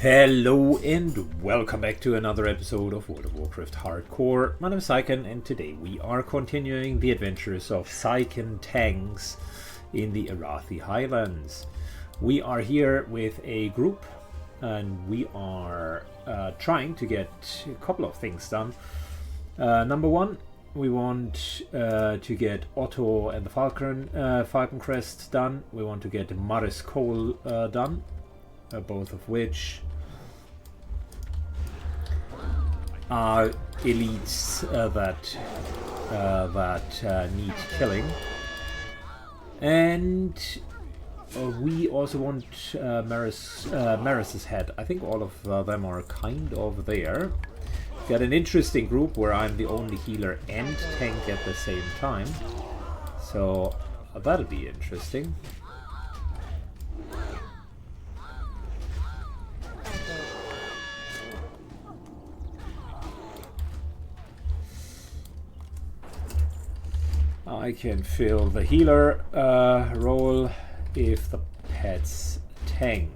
Hello and welcome back to another episode of World of Warcraft Hardcore. My name is Syken and today we are continuing the adventures of Syken Tanks in the Arathi Highlands. We are here with a group and we are trying to get a couple of things done. Number one, we want to get Otto and the Falcon Crest done. We want to get Maris Cole done, both of which are elites that need killing. And we also want Maris's head. I think all of them are kind of there. Got an interesting group where I'm the only healer and tank at the same time. So that'll be interesting. I can fill the healer role if the pets tank.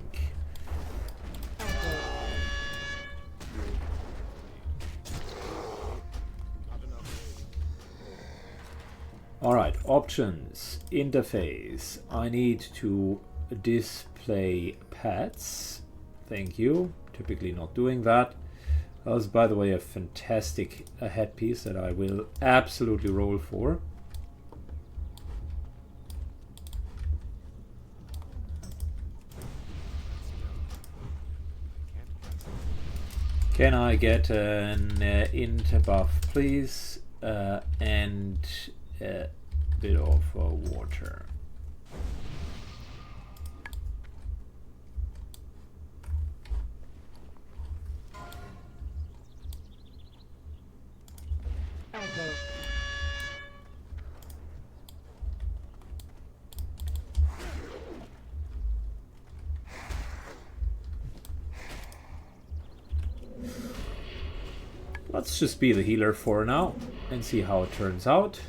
Alright, options, interface. I need to display pets. Thank you. Typically not doing that. That was, by the way, a fantastic headpiece that I will absolutely roll for. Can I get an int buff, please? And a bit of water. Let's just be the healer for now and see how it turns out.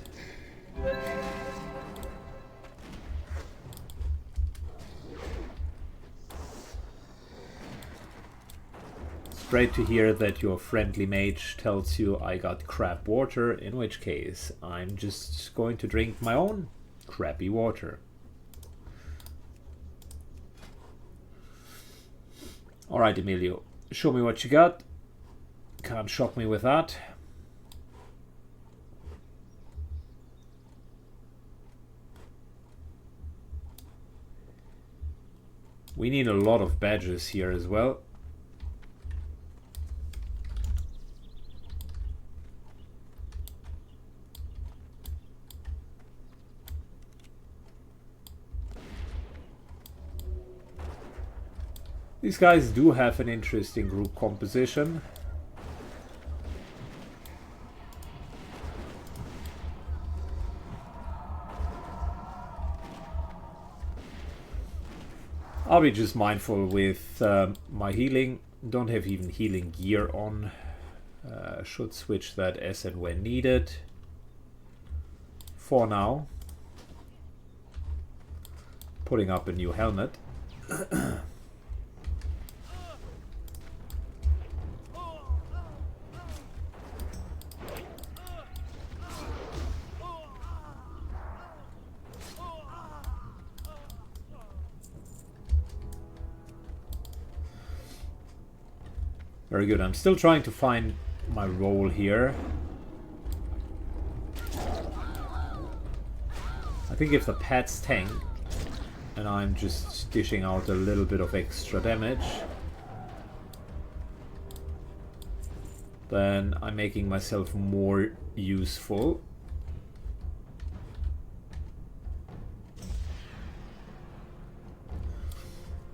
It's great to hear that your friendly mage tells you I got crap water, in which case I'm just going to drink my own crappy water. Alright, Emilio, show me what you got. Can't shock me with that. We need a lot of badges here as well. These guys do have an interesting group composition. I'll be just mindful with my healing. Don't have even healing gear on. Should switch that as and when needed. For now. Putting up a new helmet. Very good. I'm still trying to find my role here. I think if the pets tank and I'm just dishing out a little bit of extra damage, then I'm making myself more useful.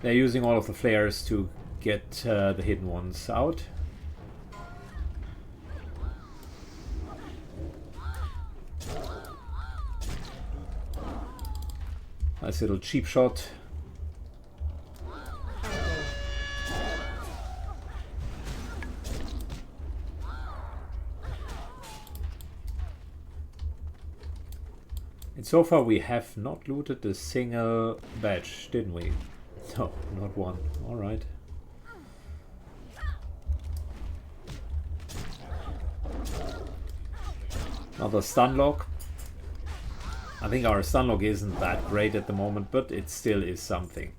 They're using all of the flares to get the hidden ones out. Nice little cheap shot. And so far we have not looted a single badge, didn't we? No, not one. Alright. Another stun lock. I think our stun lock isn't that great at the moment, but it still is something.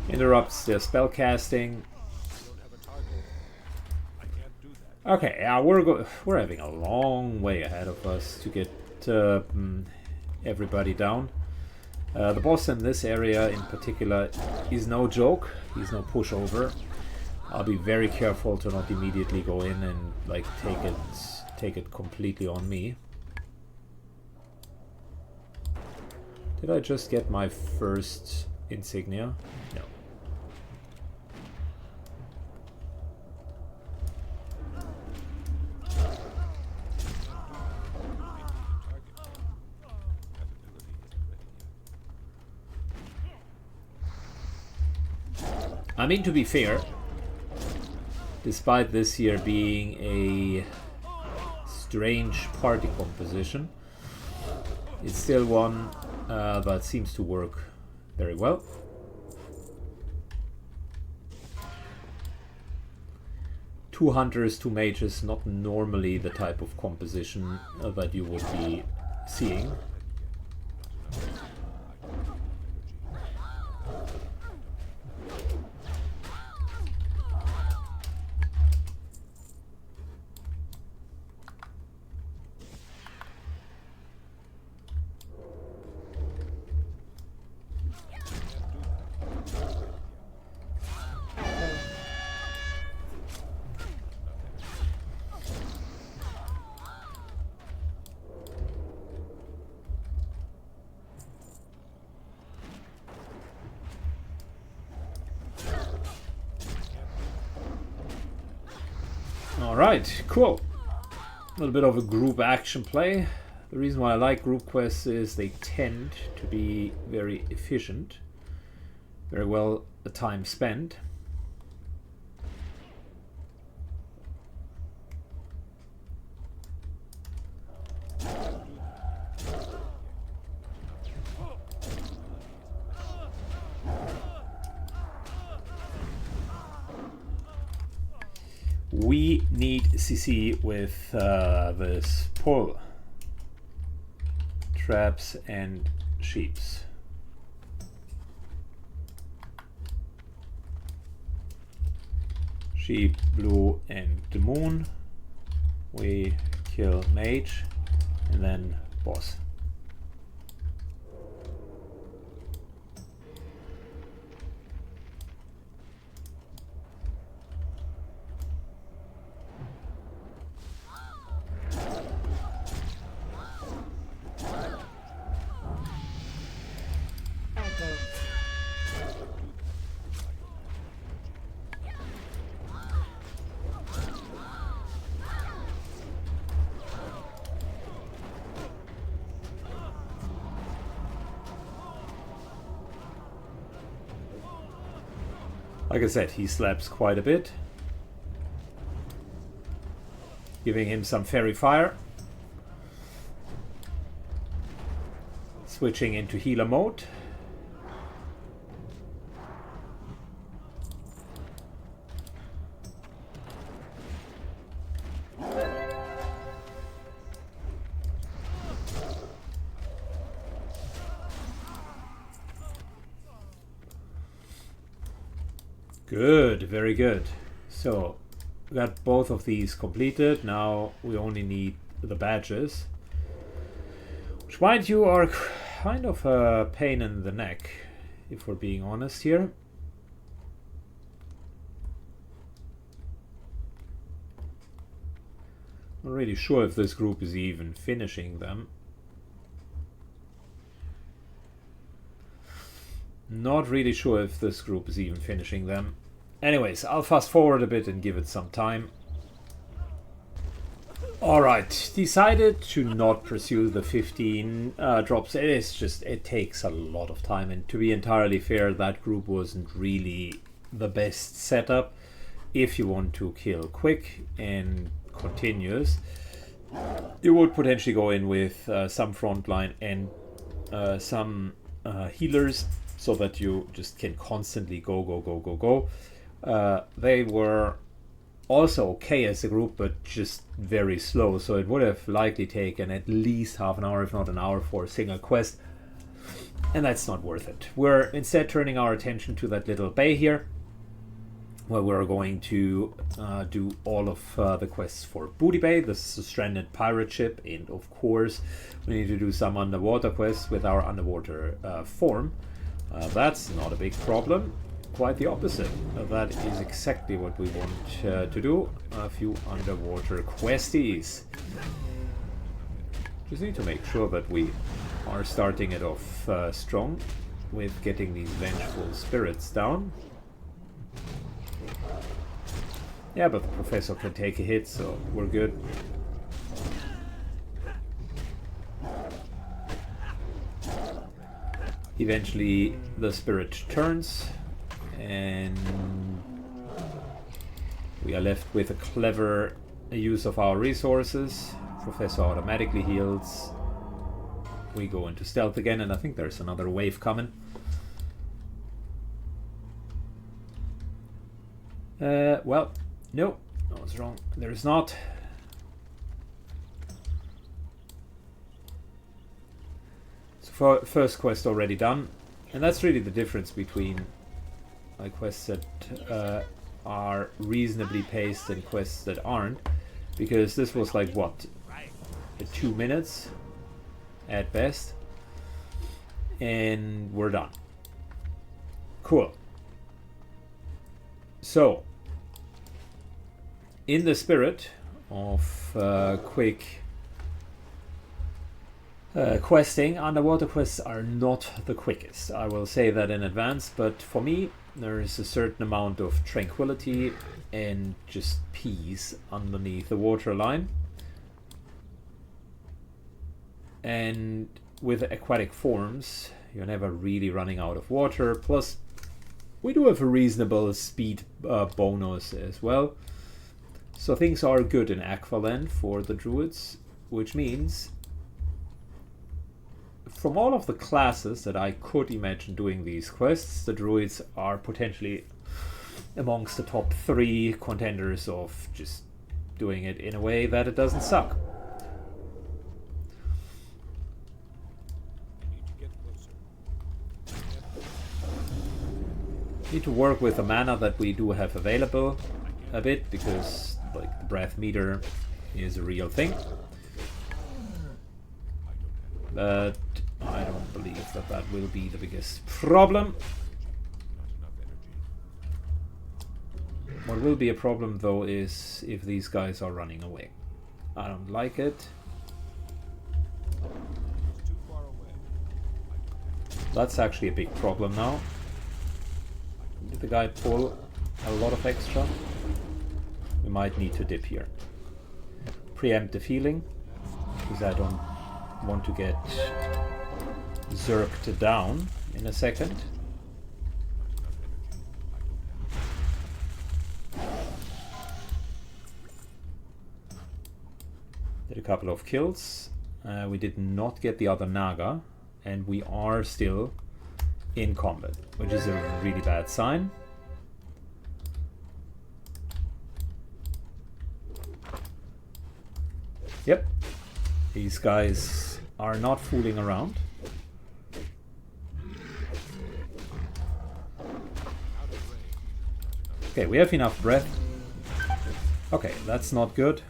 Interrupts their spell casting. Okay, yeah, we're having a long way ahead of us to get everybody down. The boss in this area in particular is no joke. He's no pushover. I'll be very careful to not immediately go in and like take it completely on me. Did I just get my first insignia? No. I mean, to be fair, despite this year being a strange party composition, it's still one that seems to work very well. Two hunters, two mages, not normally the type of composition that you would be seeing. Alright, cool. A little bit of a group action play. The reason why I like group quests is they tend to be very efficient. Very well the time spent. We need CC with this pull. Traps and sheeps. Sheep, blue and the moon. We kill mage and then boss. Like I said, he slaps quite a bit. Giving him some fairy fire. Switching into healer mode. Good, very good. So, we got both of these completed. Now we only need the badges. Which, mind you, are kind of a pain in the neck, if we're being honest here. Not really sure if this group is even finishing them. Not really sure if this group is even finishing them. Anyways, I'll fast forward a bit and give it some time. Alright, decided to not pursue the 15 drops. It takes a lot of time, and to be entirely fair, that group wasn't really the best setup if you want to kill quick and continuous. You would potentially go in with some frontline and some healers, so that you just can constantly go. They were also okay as a group, but just very slow, so it would have likely taken at least half an hour, if not an hour, for a single quest, and that's not worth it. We're instead turning our attention to that little bay here, where we're going to do all of the quests for Booty Bay. This is a stranded pirate ship, and of course we need to do some underwater quests with our underwater form. That's not a big problem, quite the opposite. That is exactly what we want to do, a few underwater questies. Just need to make sure that we are starting it off strong with getting these vengeful spirits down. Yeah, but the professor can take a hit, so we're good. Eventually the spirit turns and we are left with a clever use of our resources. Professor automatically heals. We go into stealth again, and I think there's another wave coming. Well, no, I was wrong. There's not. So first quest already done, and that's really the difference between quests that are reasonably paced and quests that aren't, because this was like what, 2 minutes at best, and we're done. Cool. So in the spirit of quick questing, underwater quests are not the quickest, I will say that in advance, but for me there is a certain amount of tranquility and just peace underneath the waterline. And with aquatic forms, you're never really running out of water. Plus, we do have a reasonable speed bonus as well. So things are good in Aqualand for the druids, which means from all of the classes that I could imagine doing these quests, the druids are potentially amongst the top 3 contenders of just doing it in a way that it doesn't suck. Need to work with the mana that we do have available a bit, because like the breath meter is a real thing. But I don't believe that that will be the biggest problem. What will be a problem though is if these guys are running away. I don't like it. That's actually a big problem now. Did the guy pull a lot of extra? We might need to dip here. Preemptive healing, because I don't want to get zerked down in a second. Did a couple of kills. We did not get the other Naga, and we are still in combat, which is a really bad sign. Yep, these guys are not fooling around. Okay, we have enough breath. Okay, that's not good.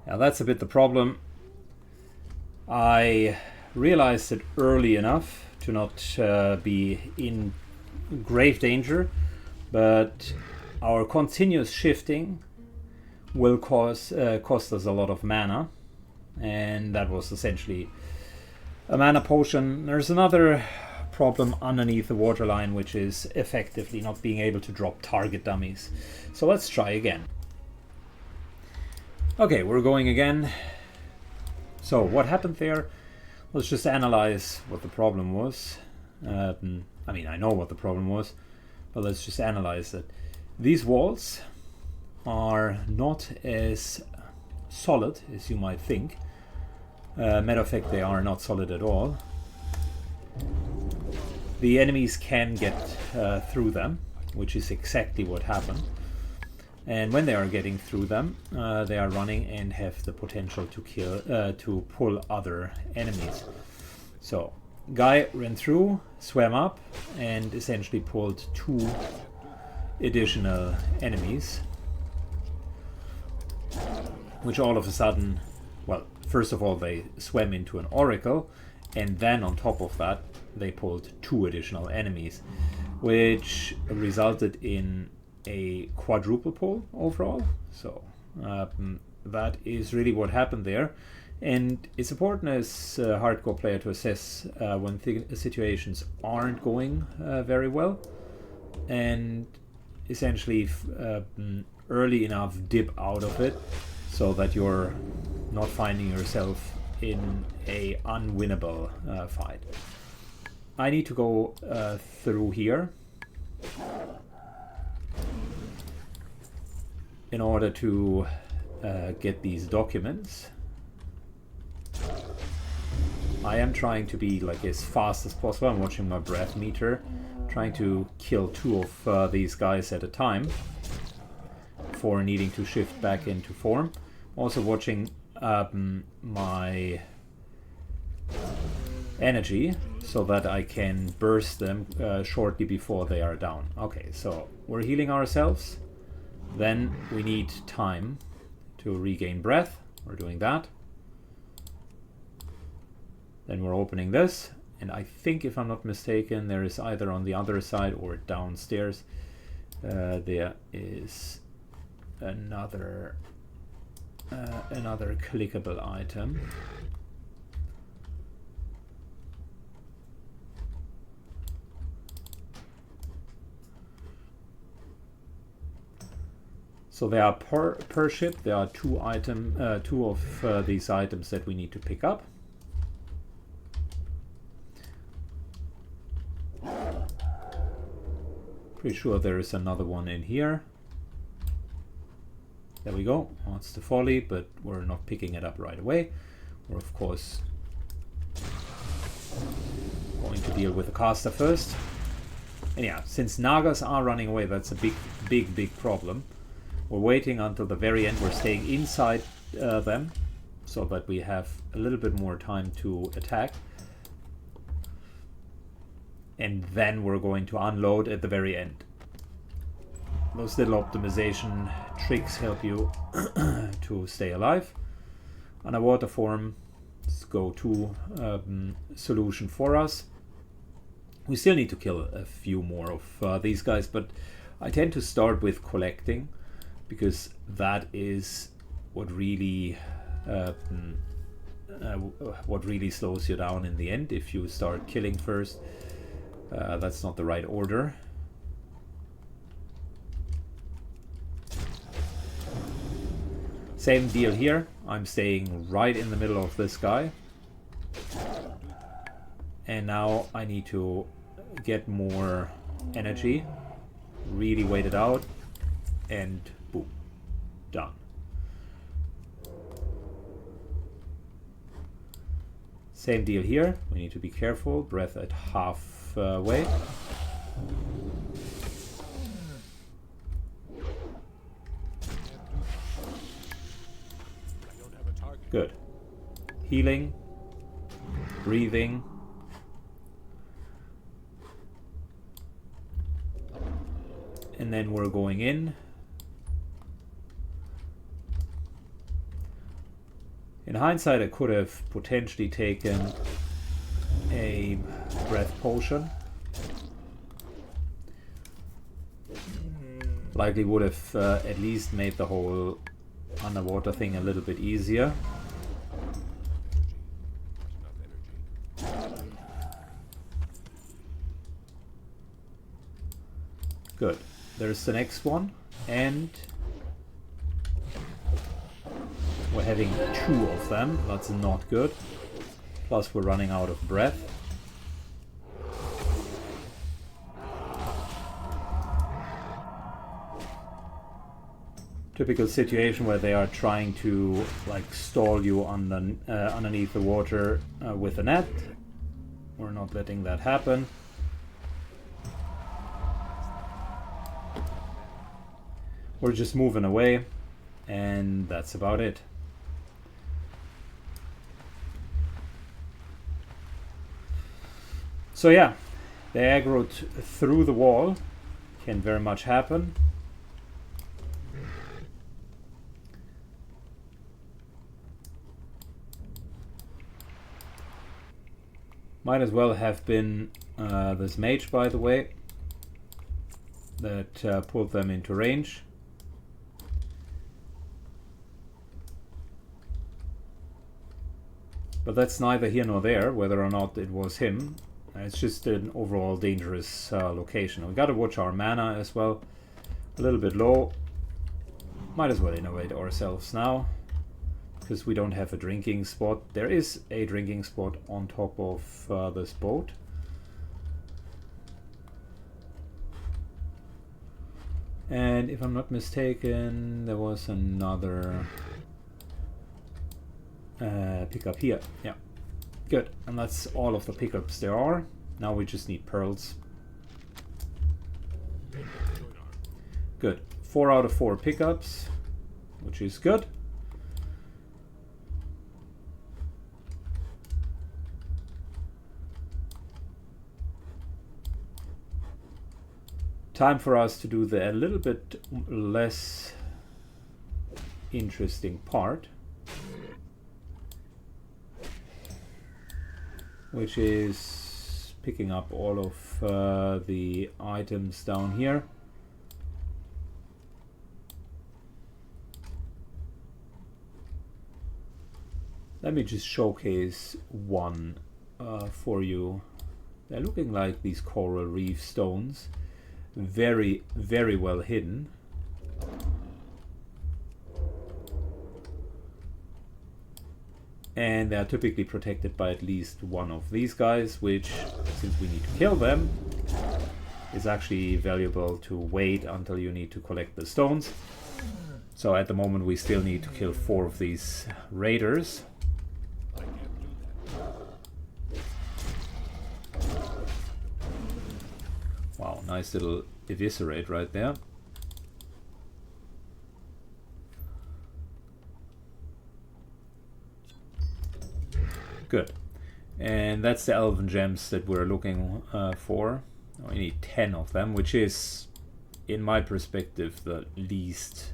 Now that's a bit the problem. I realized it early enough to not be in grave danger, but our continuous shifting will cost us a lot of mana, and that was essentially a mana potion. There's another problem underneath the waterline, which is effectively not being able to drop target dummies. So let's try again. Okay, we're going again. So what happened there? Let's just analyze what the problem was. I mean, I know what the problem was, but let's just analyze it. These walls are not as solid as you might think. Matter of fact, they are not solid at all. The enemies can get through them, which is exactly what happened. And when they are getting through them, they are running and have the potential to kill, to pull other enemies. So, guy ran through, swam up, and essentially pulled 2 additional enemies, which all of a sudden, well, first of all, they swam into an oracle, and then on top of that, they pulled 2 additional enemies, which resulted in a quadruple pull overall. So that is really what happened there, and it's important as a hardcore player to assess when situations aren't going very well, and essentially early enough dip out of it so that you're not finding yourself in a unwinnable fight. I need to go through here in order to get these documents. I am trying to be like as fast as possible. I'm watching my breath meter, trying to kill 2 of these guys at a time before needing to shift back into form. Also watching my energy so that I can burst them shortly before they are down. Okay, so we're healing ourselves. Then we need time to regain breath. We're doing that. Then we're opening this, and I think, if I'm not mistaken, there is either on the other side or downstairs there is another clickable item. So there are per ship, there are 2 of these items that we need to pick up. Pretty sure there is another one in here. There we go. Oh, it's the folly, but we're not picking it up right away. We're of course going to deal with the caster first. And yeah, since Nagas are running away, that's a big problem. We're waiting until the very end. We're staying inside them so that we have a little bit more time to attack. And then we're going to unload at the very end. Those little optimization tricks help you to stay alive. Underwater form is go-to solution for us. We still need to kill a few more of these guys, but I tend to start with collecting, because that is what really slows you down in the end. If you start killing first, that's not the right order. Same deal here. I'm staying right in the middle of this guy. And now I need to get more energy. Really wait it out. And boom. Done. Same deal here. We need to be careful. Breath at halfway. Good. Healing. Breathing. And then we're going in. In hindsight, I could have potentially taken a breath potion. Likely would have at least made the whole underwater thing a little bit easier. Good. There's the next one, and we're having 2 of them. That's not good. Plus we're running out of breath. Typical situation where they are trying to like stall you underneath the water with a net. We're not letting that happen. We're just moving away, and that's about it. So yeah, they aggroed through the wall. Can very much happen. Might as well have been this mage, by the way, that pulled them into range. But that's neither here nor there, whether or not it was him. It's just an overall dangerous location. We gotta watch our mana as well. A little bit low. Might as well innovate ourselves now, because we don't have a drinking spot. There is a drinking spot on top of this boat. And if I'm not mistaken, there was another pickup here. Yeah, good. And that's all of the pickups there are. Now we just need pearls. Good. 4 out of 4 pickups, which is good. Time for us to do the a little bit less interesting part, which is picking up all of the items down here. Let me just showcase one for you. They're looking like these coral reef stones. Very, very well hidden. And they are typically protected by at least one of these guys, which, since we need to kill them, is actually valuable to wait until you need to collect the stones. So at the moment we still need to kill 4 of these raiders. Wow, nice little eviscerate right there. Good. And that's the elven gems that we're looking for. We need 10 of them, which is, in my perspective, the least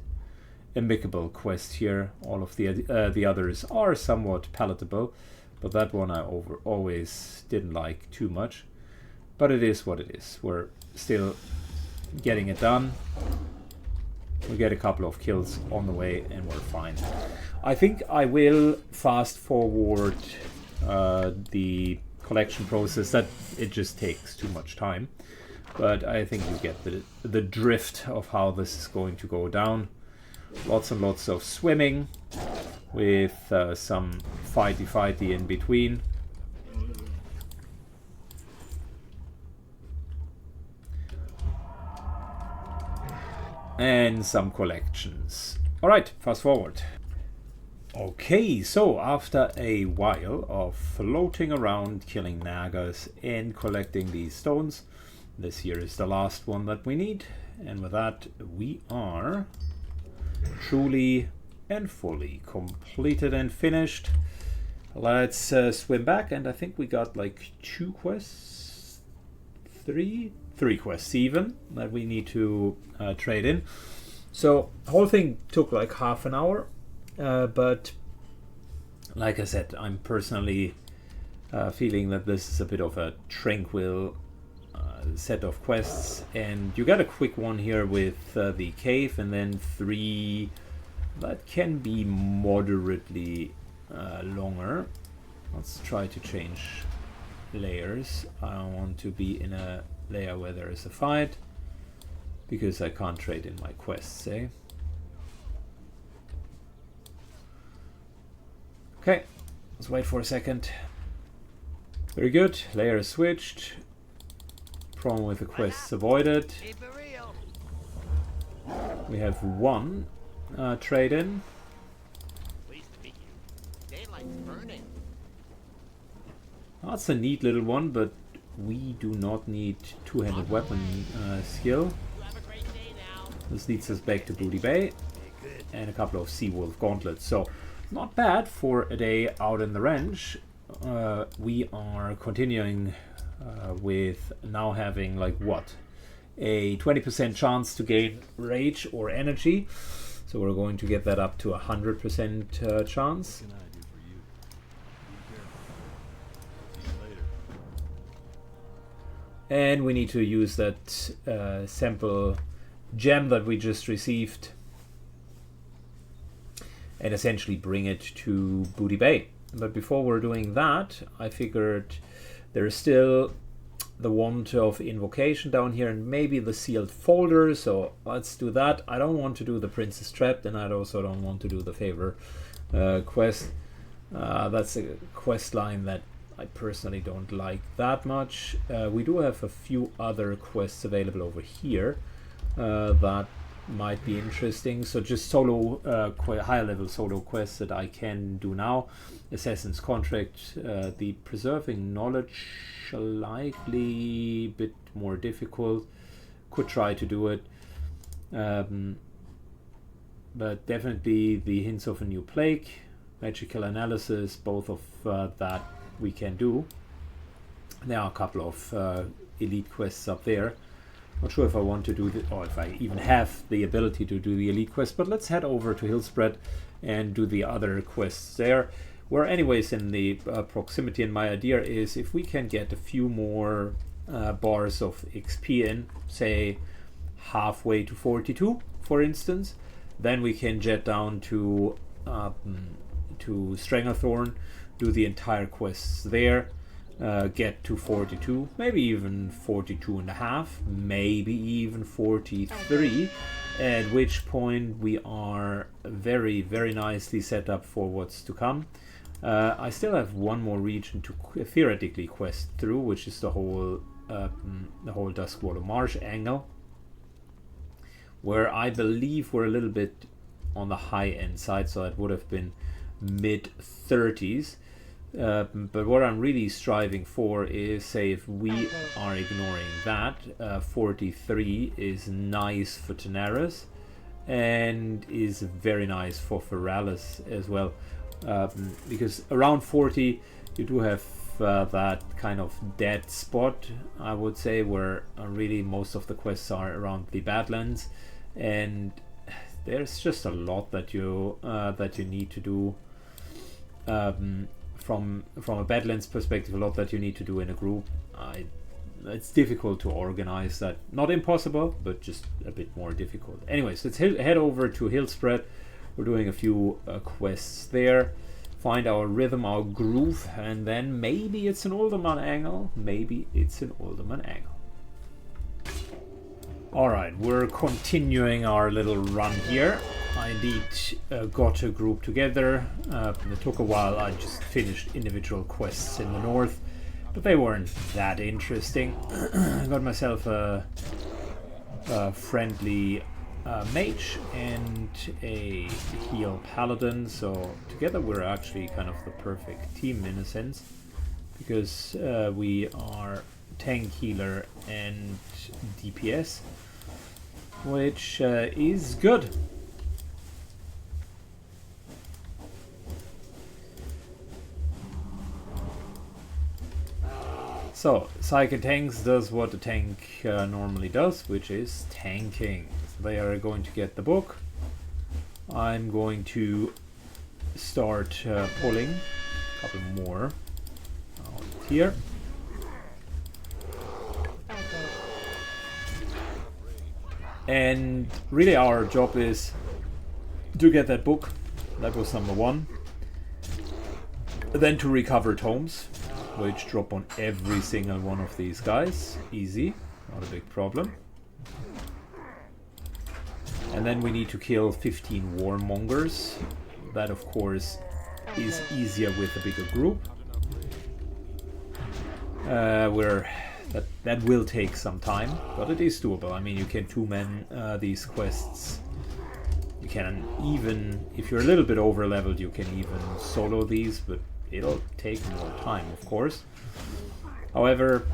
amicable quest here. All of the others are somewhat palatable, but that one I always didn't like too much. But it is what it is. We're still getting it done. We get a couple of kills on the way and we're fine. I think I will fast forward the collection process. That it just takes too much time. But I think you get the drift of how this is going to go down. Lots and lots of swimming with some fighty in between. And some collections. Alright, fast forward. Okay, so after a while of floating around, killing nagas and collecting these stones, this here is the last one that we need. And with that, we are truly and fully completed and finished. Let's swim back, and I think we got like 2 quests, 3 quests even, that we need to trade in. So the whole thing took like half an hour, but like I said, I'm personally feeling that this is a bit of a tranquil set of quests, and you got a quick one here with the cave, and then 3 that can be moderately longer. Let's try to change layers. I want to be in a layer where there is a fight, because I can't trade in my quests, eh? Okay, let's wait for a second. Very good. Layer switched. Problem with the quests avoided. We have one trade in. That's a neat little one, but we do not need two-handed weapon skill. This leads us back to Booty Bay and a couple of Seawolf gauntlets. So not bad for a day out in the range. We are continuing with now having like what? A 20% chance to gain rage or energy. So we're going to get that up to 100% chance. And we need to use that sample gem that we just received and essentially bring it to Booty Bay. But before we're doing that, I figured there's still the wand of invocation down here and maybe the sealed folder, so let's do that. I don't want to do the Princess Trapped, and I also don't want to do the favor quest. That's a quest line that I personally don't like that much. We do have a few other quests available over here that might be interesting. So just solo, higher level solo quests that I can do now. Assassin's Contract, the Preserving Knowledge, likely a bit more difficult. Could try to do it. But definitely the Hints of a New Plague, Magical Analysis, both of that we can do. There are a couple of elite quests up there. Not sure if I want to do the, or if I even have the ability to do the elite quest, but let's head over to Hillspread and do the other quests there. We're anyways in the proximity, and my idea is if we can get a few more bars of XP in, say halfway to 42 for instance, then we can jet down to Stranglethorn, do the entire quests there, get to 42, maybe even 42 and a half, maybe even 43, at which point we are very, very nicely set up for what's to come. I still have one more region to theoretically quest through, which is the whole Duskwallow Marsh angle, where I believe we're a little bit on the high end side, so it would have been mid 30s. But what I'm really striving for is, say, if we are ignoring that, 43 is nice for Tenaris and is very nice for Feralis as well, because around 40 you do have that kind of dead spot, I would say, where really most of the quests are around the Badlands, and there's just a lot that you need to do. From a Badlands perspective, a lot that you need to do in a group. It's difficult to organize that. Not impossible, but just a bit more difficult. Anyways, let's head over to Hillspread. We're doing a few quests there. Find our rhythm, our groove, and then maybe it's an Alderman angle. Maybe it's an Alderman angle. Alright, we're continuing our little run here. I indeed got a group together. It took a while. I just finished individual quests in the north, but they weren't that interesting. I got myself a friendly mage and a heal paladin, so together we're actually kind of the perfect team in a sense, because we are tank, healer and DPS, which is good. So, Psychic Tanks does what a tank normally does, which is tanking. They are going to get the book. I'm going to start pulling a couple more out here. And really our job is to get that book. That was number one. Then to recover tomes, which drop on every single one of these guys. Easy, not a big problem. And then we need to kill 15 warmongers. That of course is easier with a bigger group. that will take some time, but it is doable. I mean, you can two-man these quests. You can even, if you're a little bit over-leveled, you can even solo these, but it'll take more time, of course. However,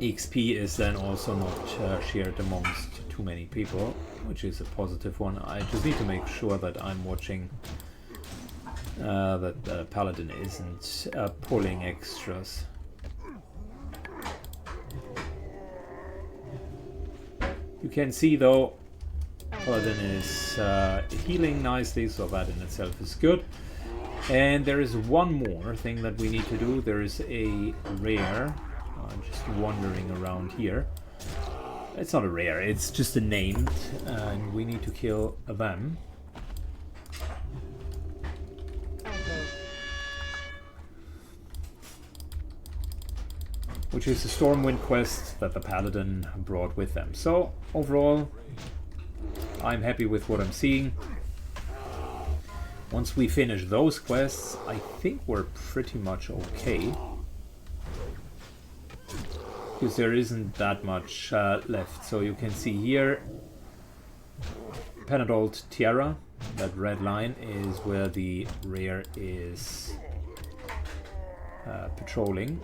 XP is then also not shared amongst too many people, which is a positive one. I just need to make sure that I'm watching that the paladin isn't pulling extras. You can see though, paladin is healing nicely, so that in itself is good. And there is one more thing that we need to do. There is a rare. I'm just wandering around here. It's not a rare, it's just a named, and we need to kill them. Which is the Stormwind quest that the Paladin brought with them. So, overall, I'm happy with what I'm seeing. Once we finish those quests, I think we're pretty much okay. Because there isn't that much left. So you can see here, Penadalt Tiara, that red line is where the rare is patrolling.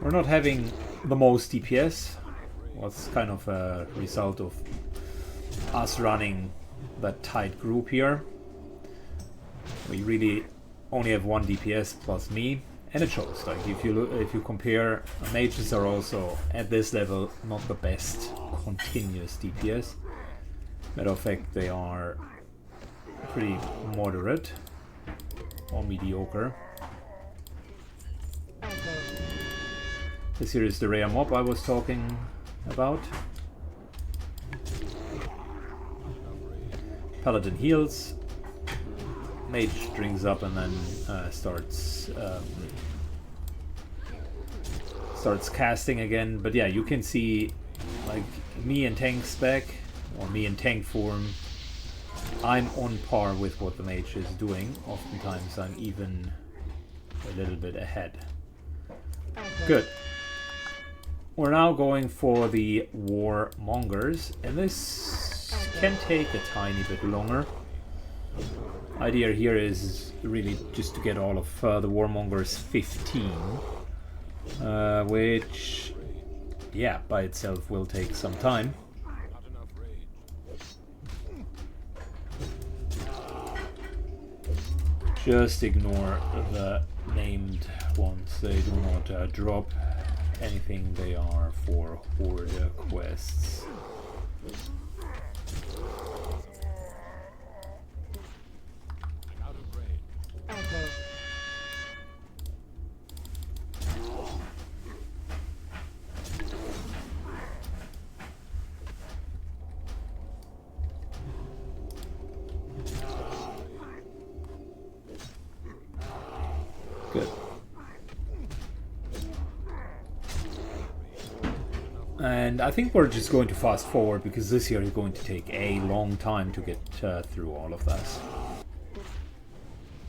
We're not having the most DPS. Was kind of a result of us running that tight group here. We really only have one DPS plus me, and it shows. Like if you compare, mages are also at this level not the best continuous DPS. Matter of fact, they are pretty moderate or mediocre. This here is the rare mob I was talking about. Paladin heals, mage drinks up and then starts casting again. But yeah, you can see like me in tank spec or me in tank form, I'm on par with what the mage is doing. Oftentimes I'm even a little bit ahead. Good. We're now going for the warmongers, and this can take a tiny bit longer. Idea here is really just to get all of the warmongers 15, which, yeah, by itself will take some time. Just ignore the named ones, they do not drop anything, they are for horde quests. Good. And I think we're just going to fast forward because this here is going to take a long time to get through all of that.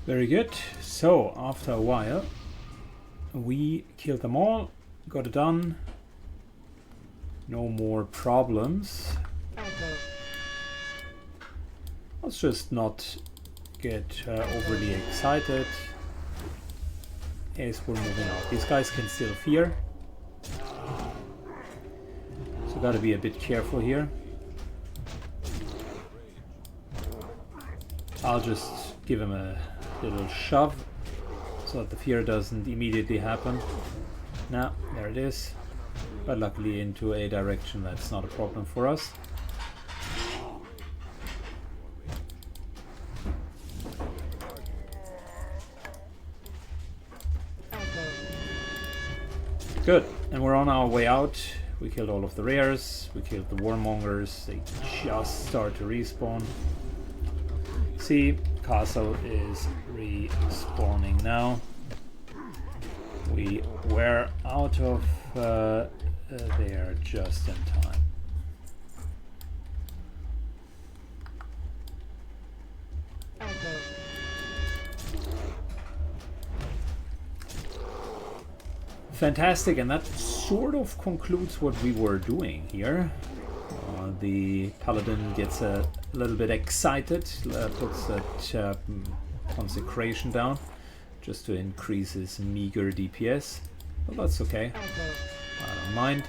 Very good. So after a while we killed them all, got it done. No more problems. Let's just not get overly excited as we're moving out. These guys can still fear. So gotta be a bit careful here. I'll just give him a little shove so that the fear doesn't immediately happen. Now, there it is. But luckily into a direction that's not a problem for us. Good, and we're on our way out. We killed all of the rares, we killed the warmongers, they just start to respawn. See, castle is respawning now. We were out of there just in time. Fantastic, and that sort of concludes what we were doing here. The paladin gets a little bit excited, puts that consecration down just to increase his meager DPS. Well, that's okay. I don't mind.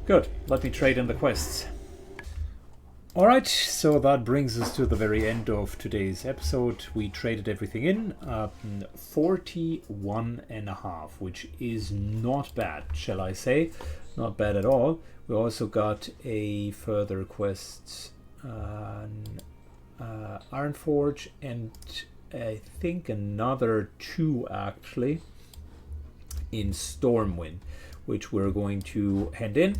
Good, let me trade in the quests. Alright, so that brings us to the very end of today's episode. We traded everything in, 41.5, which is not bad, shall I say. Not bad at all. We also got a further quest on Ironforge, and I think another 2 actually in Stormwind, which we're going to hand in.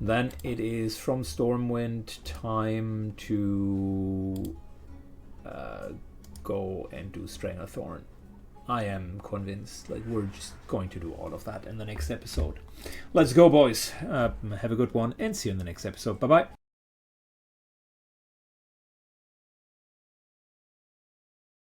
Then it is from Stormwind time to go and do Strain of Thorn. I am convinced, like, we're just going to do all of that in the next episode. Let's go, boys. Have a good one and see you in the next episode. Bye bye.